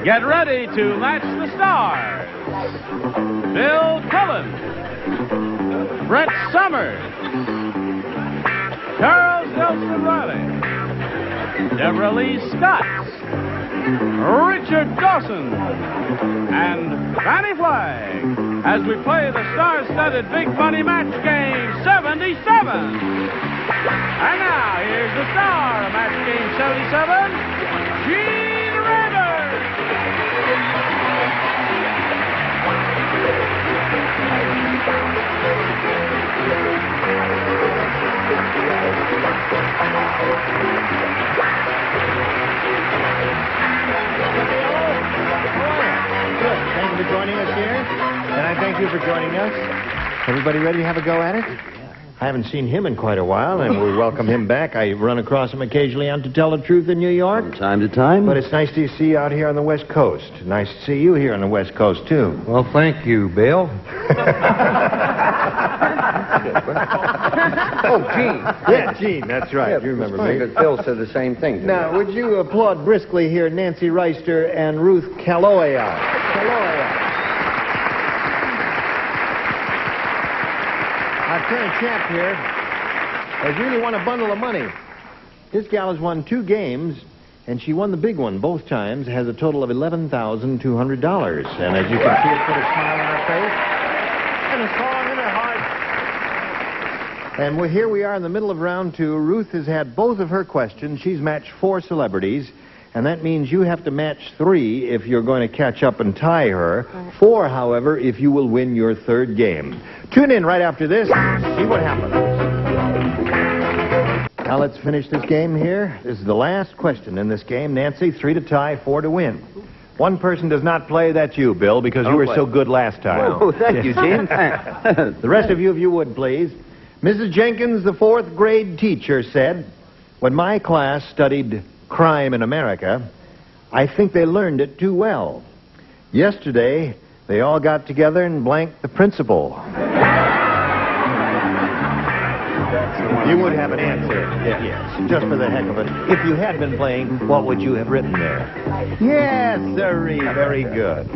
Get ready to match the stars. Bill Cullen, Brett Summers, Charles Nelson Reilly, Deborah Lee Scott, Richard Dawson, and Fannie Flagg as we play the star-studded Big Money Match Game 77. And now, here's the star of Match Game 77, Gene Rayburn. Good. Thank you for joining us here. And I thank you for joining us. Everybody ready to have a go at it? I haven't seen him in quite a while, and we welcome him back. I run across him occasionally on To Tell the Truth in New York. From time to time. But it's nice to see you out here on the West Coast. Nice to see you here on the West Coast, too. Well, thank you, Bill. Oh, Gene. Yeah, Gene, that's right. Yeah, you remember funny, me. because Bill said the same thing to Now, me. would you applaud briskly here Nancy Reister and Ruth Kaloya? Our current champ here has really won a bundle of money. This gal has won 2 games, and she won the big one both times, has a total of $11,200. And as you can see, it put a smile on her face and a song in her heart. And here we are in the middle of round 2. Ruth has had both of her questions. She's matched 4 celebrities, and that means you have to match 3 if you're going to catch up and tie her. 4, however, if you will win your 3rd game. Tune in right after this. See what happens. Now let's finish this game here. This is the last question in this game. Nancy, 3 to tie, 4 to win. One person does not play. That's you, Bill, because you were so good last time. Oh, thank you, Gene. The rest of you, if you would, please. Mrs. Jenkins, the 4th grade teacher, said, when my class studied crime in America, I think they learned it too well. Yesterday, they all got together and blanked the principal. You would have an answer. Yes, just for the heck of it. If you had been playing, what would you have written there? Yes, sirree. Very good.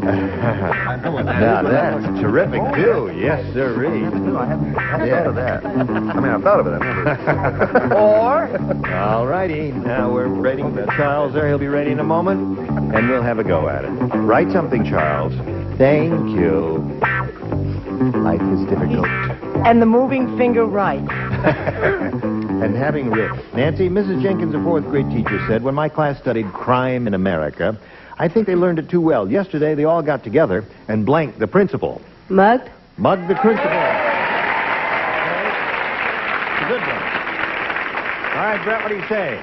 Now, that's terrific, too. Yes, sirree. I haven't thought of that. I mean, I thought of it. I never... Or? All righty. Now we're waiting for Charles there. He'll be ready in a moment, and we'll have a go at it. Write something, Charles. Thank you. Life is difficult. And the moving finger right. And having written. Nancy, Mrs. Jenkins, a 4th grade teacher, said, when my class studied crime in America, I think they learned it too well. Yesterday, they all got together and blanked the principal. Mugged? Mugged the principal. It's a good one. All right, Brett, what do you say?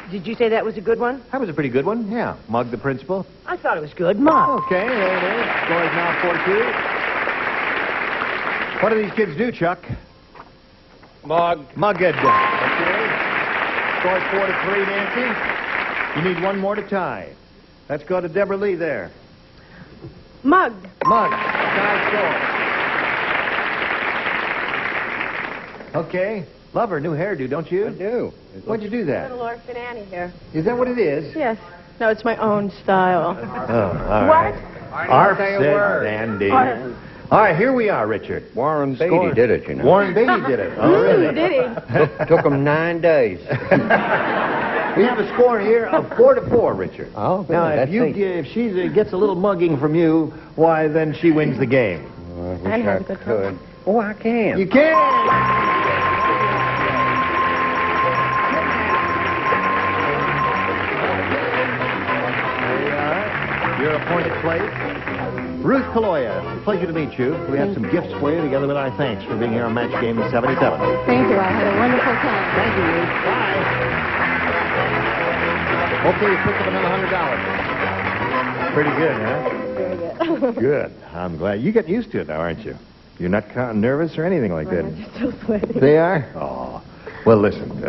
Did you say that was a good one? That was a pretty good one. Yeah. Mugged the principal. I thought it was good. Mug. Okay, there it is. Score is now 4-2. What do these kids do, Chuck? Mugged. Okay. Score is 4-3, Nancy. You need one more to tie. Let's go to Deborah Lee there. Mugged. Tie score. Okay. Love her new hairdo, don't you? I do. Why'd you do that? Little Orphan Annie here. Is that what it is? Yes. No, it's my own style. Oh, all right. Arf said Sandy. All right, here we are, Richard. Warren Beatty did it, you know. Warren Beatty did it. Oh, really? Did he? Took him 9 days. We have a score here of 4-4, Richard. Oh, good. Now, if she gets a little mugging from you, why, then she wins the game. Oh, I wish And have I a good could. Oh, I can. You can! There you are. Your appointed place. Ruth Kaloya, pleasure to meet you. We have some gifts for you, together with our thanks for being here on Match Game 77. Thank you. I had a wonderful time. Thank you, Ruth. Bye. Okay, you picked up another $100. Pretty good, huh? Very good. Good. I'm glad. You get used to it now, aren't you? You're not nervous or anything like that. I'm still sweaty. They are? Oh. Well, listen,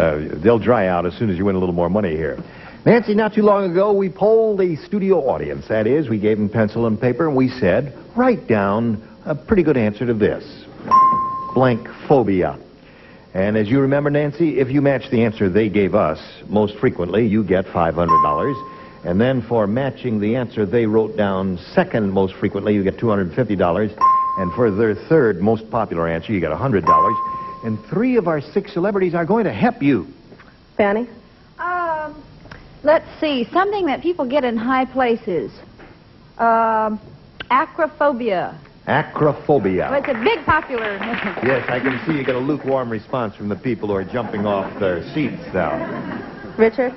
they'll dry out as soon as you win a little more money here. Nancy, not too long ago, we polled a studio audience. That is, we gave them pencil and paper, and we said, write down a pretty good answer to this. blank phobia. And as you remember, Nancy, if you match the answer they gave us most frequently, you get $500. And then for matching the answer they wrote down second most frequently, you get $250. And for their third most popular answer, you get $100. And 3 of our 6 celebrities are going to help you. Fannie? Let's see. Something that people get in high places. Acrophobia. Acrophobia. Well, it's a big popular... Yes, I can see you get a lukewarm response from the people who are jumping off their seats now. Richard?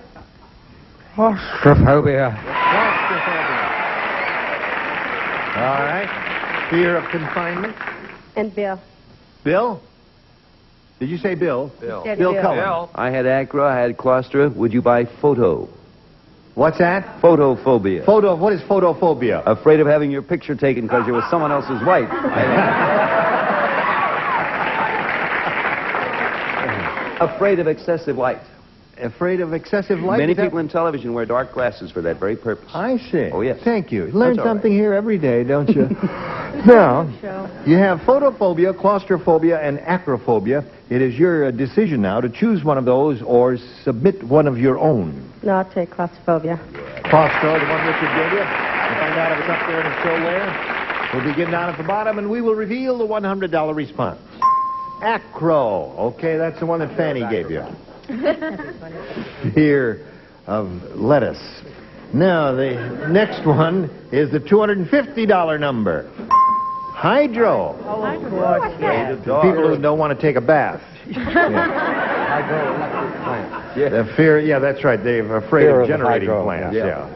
Claustrophobia. Claustrophobia. All right. Fear of confinement. And Bill? Bill? Did you say Bill? Bill. Bill Cullen. I had acro, I had claustra. Would you buy photo? What's that? Photophobia. What is photophobia? Afraid of having your picture taken because you're with someone else's wife. Afraid of excessive light. Afraid of excessive light? Many people in television wear dark glasses for that very purpose. I see. Oh, yes. Thank you. Learn That's all something right. here every day, don't you? Now, you have photophobia, claustrophobia, and acrophobia. It is your decision now to choose one of those or submit one of your own. No, I'll take claustrophobia. Claustro, the one Richard gave you. We'll find out if it's up there and it's still there. We'll begin down at the bottom, and we will reveal the $100 response. Acro. Okay, that's the one that Fannie gave you. Fear of lettuce. Now, the next one is the $250 number. Hydro. People who don't want to take a bath. Yeah. The fear, yeah, that's right. They're afraid Fear of of the generating hydro, plants. yeah.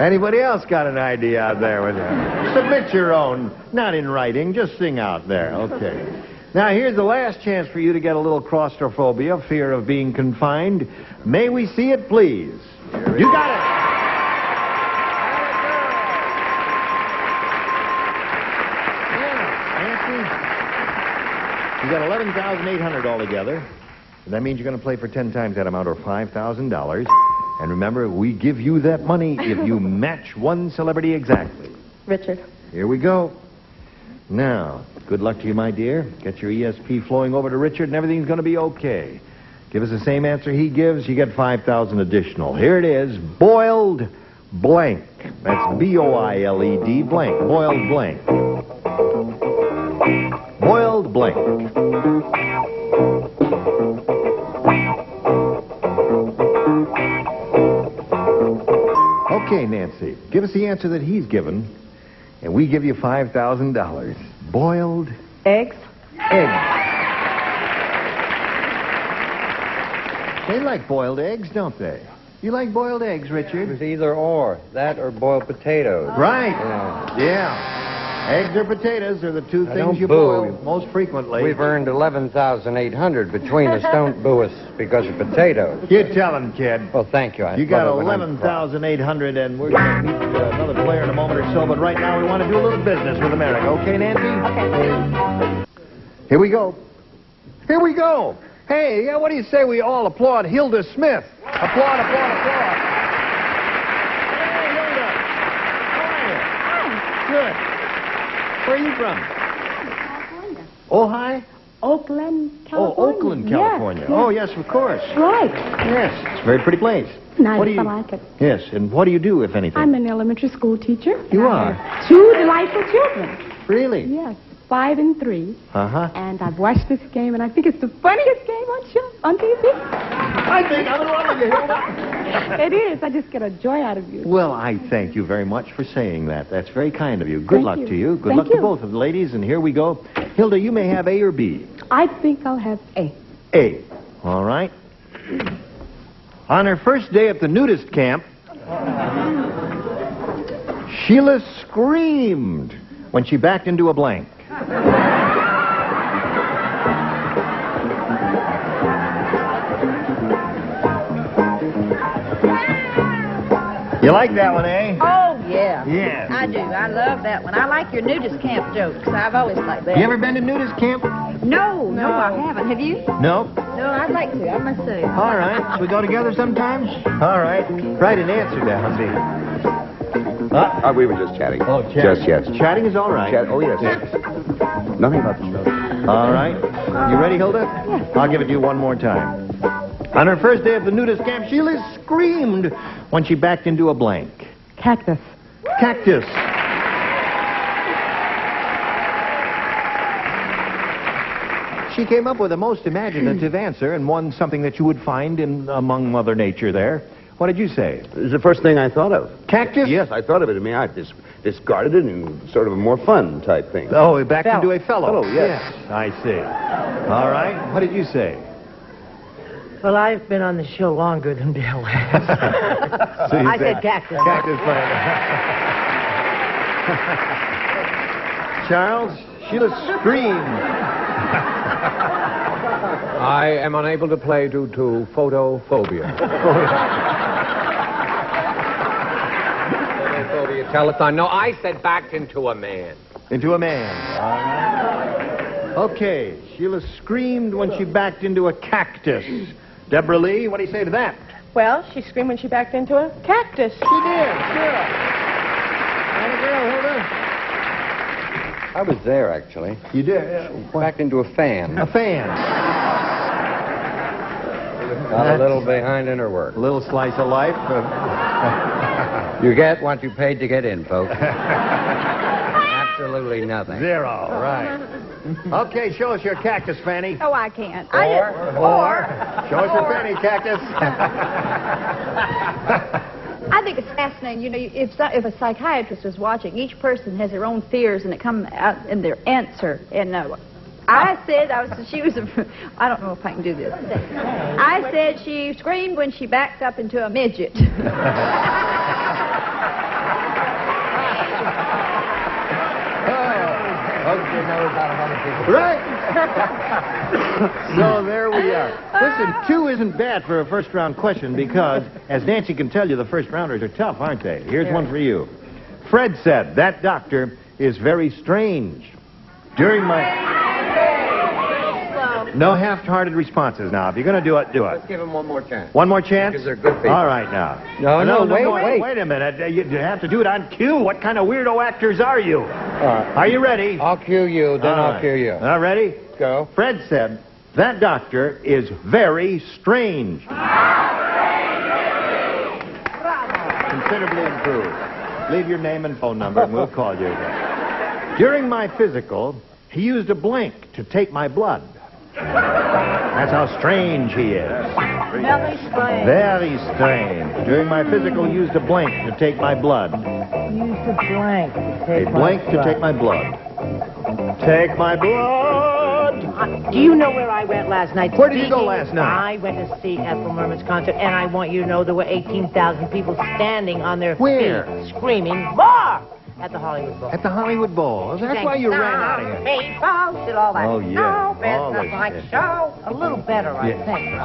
Anybody else got an idea out there with that? Submit your own, not in writing, just sing out there. Okay. Now, here's the last chance for you to get a little claustrophobia, fear of being confined. May we see it, please? You got it. You got $11,800 altogether. That means you're going to play for 10 times that amount, or $5,000. And remember, we give you that money if you match one celebrity exactly. Richard? Here we go. Now, good luck to you, my dear. Get your ESP flowing over to Richard, and everything's going to be okay. Give us the same answer he gives, you get $5,000 additional. Here it is, boiled blank. That's B-O-I-L-E-D, blank. Boiled blank. Boiled blank. Okay, Nancy, give us the answer that he's given, and we give you $5,000. Boiled Eggs? eggs. They like boiled eggs, don't they? You like boiled eggs, Richard? It's either or. That or boiled potatoes. Right. Yeah. Eggs or potatoes are the two things don't you boo. boil most frequently. We've earned $11,800 between us. Don't boo us because of potatoes. You tell him, kid. Well, thank you. I You got love it when I'm proud. $11,800, and we're going to meet another player in a moment or so, but right now we want to do a little business with America. Okay, Nancy? Okay. Here we go. Here we go. Hey, yeah, what do you say we all applaud Hilda Smith? Applaud, applaud, applaud. Hey, Hilda. How are you? Good. Where are you from? California. Ohio? Oakland, Oh, California. Oakland, California. Yes, Oh, yes, of course. right. Yes, it's a very pretty place. Nice, What do you... I like it. Yes, and what do you do, if anything? I'm an elementary school teacher. You I are? have 2 delightful children. Really? Yes, 5 and 3. Uh-huh. And I've watched this game, and I think it's the funniest game on TV. I think I'm in love with you, Hilda. It is. I just get a joy out of you. Well, I thank you very much for saying that. That's very kind of you. Good Thank luck you. to you. Good Thank luck to you. both of the ladies, and here we go. Hilda, you may have A or B. I think I'll have A. A. All right. On her first day at the nudist camp, Sheila screamed when she backed into a blank. You like that one, eh? Oh, yeah. Yeah. I do. I love that one. I like your nudist camp jokes. I've always liked that. You ever been to nudist camp? No, I haven't. Have you? No? No, I'd like to. I must say. All right. Shall we go together sometime? All right. Write an answer down, see. We were just chatting. Oh, chatting. Just yes. Chatting is all right. Oh, yes. Nothing about the show. All right. You ready, Hilda? Yes. I'll give it to you one more time. On her first day of the nudist camp, Sheila screamed when she backed into a blank. Cactus. Cactus. She came up with the most imaginative answer and won something that you would find among Mother Nature there. What did you say? It was the first thing I thought of. Cactus? Yes, I thought of it. I mean, I discarded it in sort of a more fun type thing. Oh, back into a fellow. Fellow, yes. I see. All right. What did you say? Well, I've been on the show longer than Bill has. So I said cactus. Cactus plant. Charles, Sheila screamed. I am unable to play due to photophobia. Photophobia telethon. No, I said backed into a man. Into a man. All right. Okay. Sheila screamed when she backed into a cactus. Deborah Lee, what do you say to that? Well, she screamed when she backed into a cactus. She did, sure. And a girl, Hilda? I was there, actually. You did? Backed into a fan. A fan. Got a little behind in her work. A little slice of life. You get what you paid to get in, folks. Absolutely nothing. Zero, right. Okay, show us your cactus, Fanny. Oh, I can't. Or show us your Fanny cactus. I think it's fascinating. You know, if a psychiatrist was watching, each person has their own fears, and it comes out in their answer. And I said she was. I don't know if I can do this. I said she screamed when she backed up into a midget. Right. So there we are. Listen, 2 isn't bad for a first-round question because, as Nancy can tell you, the first-rounders are tough, aren't they? Here's one for you. Fred said, that doctor is very strange. During my... No half-hearted responses now. If you're going to do it, do it. Let's give him one more chance. One more chance? Because they're good people. All right, now. No, wait. Wait a minute. You have to do it on cue. What kind of weirdo actors are you? Are you ready? I'll cue you, then I'll cue you. All ready? Go. Fred said, that doctor is very strange. Considerably improved. Leave your name and phone number and we'll call you again. During my physical, he used a blank to take my blood. That's how strange he is. Very strange. Very strange. During my physical, he used a blank to take my blood. Used a blank to take A blank to take my blood. Take my blood. Do you know where I went last night? Where did you go last night? I went to see Ethel Merman's concert, and I want you to know there were 18,000 people standing on their Where? feet, screaming, "More!" At the Hollywood Bowl. At the Hollywood Bowl. That's why you ran out of here. People, did all that. Oh, yeah. No All business that like shit. show. A little better, I think.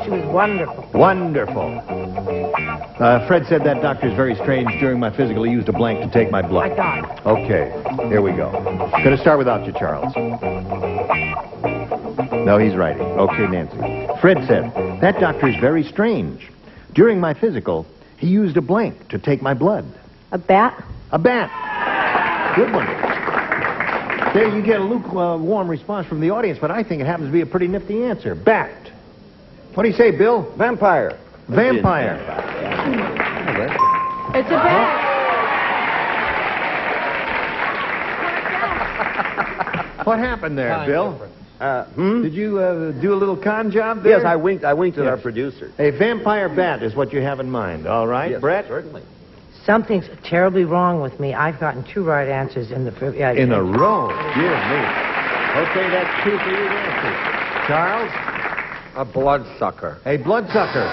She was wonderful. Wonderful. Fred said that doctor's very strange. During my physical, he used a blank to take my blood. I got it. Okay, here we go. Gonna start without you, Charles. No, he's writing. Okay, Nancy. Fred said, that doctor's very strange. During my physical, he used a blank to take my blood. A bat? A bat. Good one. There you get a lukewarm response from the audience, but I think it happens to be a pretty nifty answer. Bat. What do you say, Bill? Vampire. Vampire. It's a bat. What happened there, Bill? Did you do a little con job there? Yes, I winked at our producer. A vampire bat is what you have in mind. All right, Yes, Brett? certainly. Something's terribly wrong with me. I've gotten 2 right answers in the... In a row. Dear me. Okay, that's 2 for you, Nancy. Charles? A bloodsucker. A bloodsucker.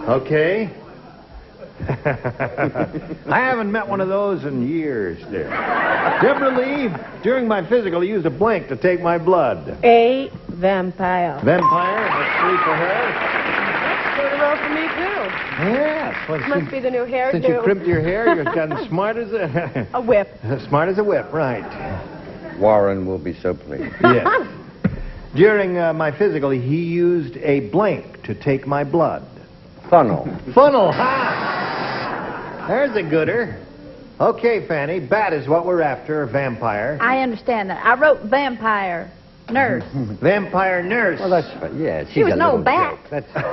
Okay. I haven't met one of those in years, dear. Deborah Lee, during my physical, I used a blank to take my blood. A vampire. Vampire, that's 3 for her. Sort of roll for me, too. Yes. Well, Must be the new hairdo. since you crimped your hair, you've gotten smart as A whip. smart as a whip, right. Warren will be so pleased. Yes. During my physical, he used a blank to take my blood. Funnel. Funnel, ha! There's a gooder. Okay, Fanny, bat is what we're after, a vampire. I understand that. I wrote vampire nurse. Vampire nurse. Well, that's yeah. She was a no little bat. joke. That's yeah.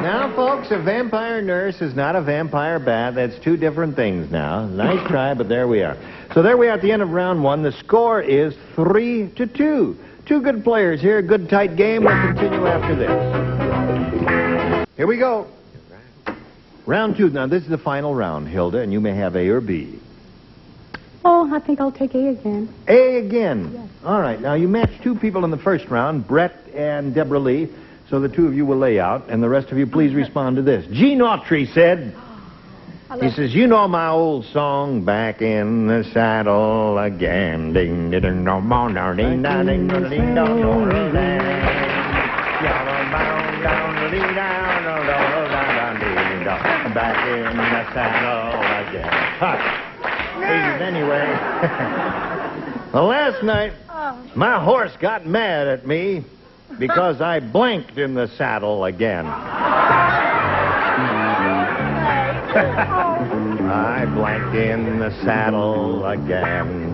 Now, folks, a vampire nurse is not a vampire bat. That's two different things now. Nice try, but there we are. So there we are at the end of round one. The score is 3-2. Two good players here. Good, tight game. We'll continue after this. Here we go. Round two. Now, this is the final round, Hilda, and you may have A or B. Oh, I think I'll take A again. A again. Yes. All right. Now, you matched two people in the first round, Brett and Deborah Lee. So the two of you will lay out, and the rest of you please respond to this. Gene Autry said, he says, you know my old song, Back in the Saddle Again. Ding, ding, ding, dong, dong, dong, ding, dong, ding, dong, ding, dong, dong, dong, ding. Back in the saddle again. Hush. Ladies, anyway. Well, last night, my horse got mad at me because I blanked in the saddle again. I blanked in the saddle again.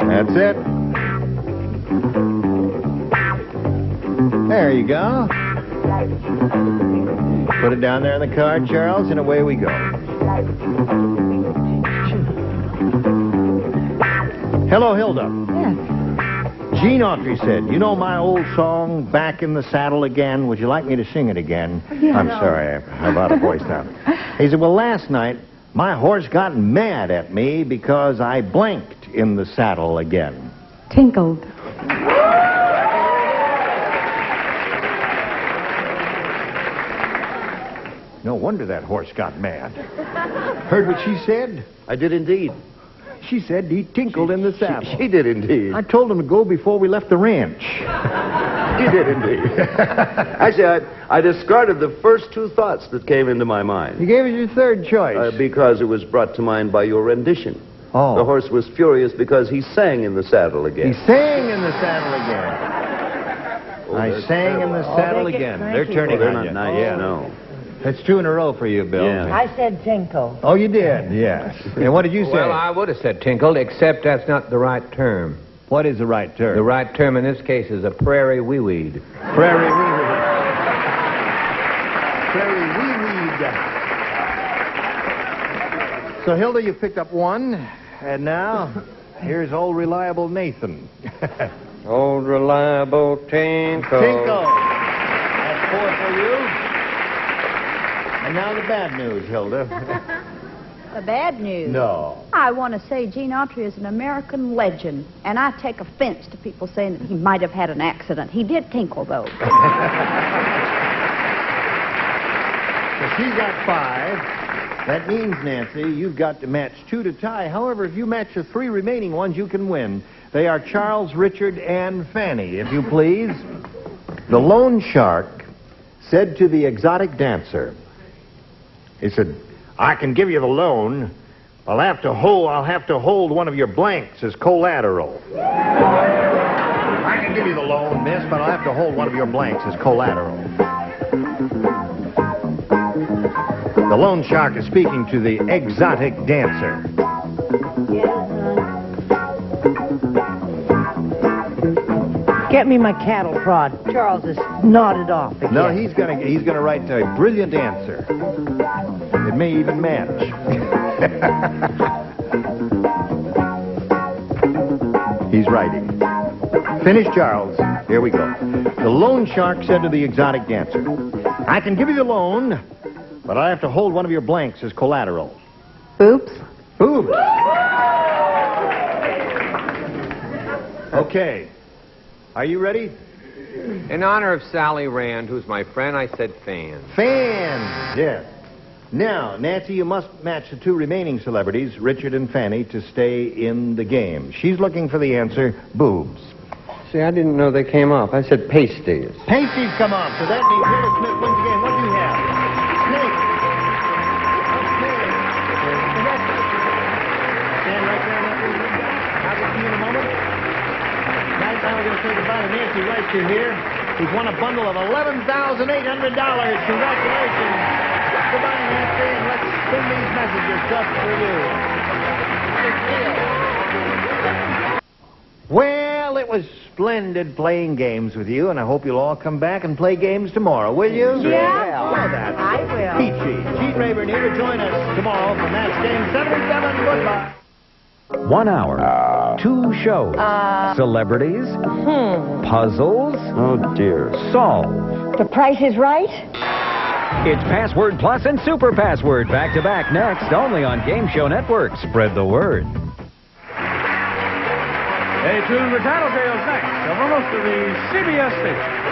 That's it. There you go. Put it down there in the card, Charles, and away we go. Hello, Hilda. Yes. Gene Autry said, you know my old song, Back in the Saddle Again? Would you like me to sing it again? Yeah. I'm sorry, I'm out of voice now. He said, well, last night, my horse got mad at me because I blanked in the saddle again. Tinkled. No wonder that horse got mad. Heard what she said? I did indeed. She said he tinkled in the saddle. She did indeed. I told him to go before we left the ranch. He did indeed. Actually, I discarded the first two thoughts that came into my mind. You gave us your third choice. Because it was brought to mind by your rendition. Oh. The horse was furious because he sang in the saddle again. He sang in the saddle again. Oh, I sang in the saddle they get again. cranky. They're turning They're on not you. nice, Yeah. no. That's two in a row for you, Bill. Yeah. I said tinkle. Oh, you did? Yes. And what did you say? Well, I would have said tinkled, except that's not the right term. What is the right term? The right term in this case is a prairie wee-weed. Prairie wee-weed. Prairie wee-weed. So, Hilda, you picked up one, and now here's old reliable Nathan. Old reliable tinkle. Tinkle. That's 4 for you. And now the bad news, Hilda. The bad news. No. I want to say Gene Autry is an American legend, and I take offense to people saying that he might have had an accident. He did tinkle, though. So she's got 5. That means, Nancy, you've got to match 2 to tie. However, if you match the 3 remaining ones, you can win. They are Charles, Richard, and Fanny, if you please. The loan shark said to the exotic dancer, he said, I can give you the loan. I'll have to hold one of your blanks as collateral. I can give you the loan, miss, but I'll have to hold one of your blanks as collateral. The loan shark is speaking to the exotic dancer. Get me my cattle prod. Charles is nodded off again. No, he's gonna write a brilliant answer. It may even match. He's writing. Finish, Charles. Here we go. The loan shark said to the exotic dancer, I can give you the loan, but I have to hold one of your blanks as collateral. Oops. Oops. Okay. Are you ready? In honor of Sally Rand, who's my friend, I said Fan. Fans, yes. Now, Nancy, you must match the 2 remaining celebrities, Richard and Fanny, to stay in the game. She's looking for the answer, boobs. See, I didn't know they came off. I said pasties. Pasties come off, so that means Hilda Smith wins the game. What do you have? Snake. Okay. Stand right there and let me read that. I'll get to you in a moment. Now, right, now we're going to say goodbye to Nancy Reister here. He's won a bundle of $11,800. Congratulations. Goodbye, Nancy, and let's send these messages just for you. Well, it was splendid playing games with you, and I hope you'll all come back and play games tomorrow, will you? Yeah. Well, that's I will. peachy. Gene Rayburn here to join us tomorrow for Match Game 77. Goodbye. 1 hour, 2 shows, celebrities, puzzles, Oh, dear. solved. The Price is Right? It's Password Plus and Super Password back to back next, only on Game Show Network. Spread the word. Stay tuned for Tattletales next over most of the CBS stations.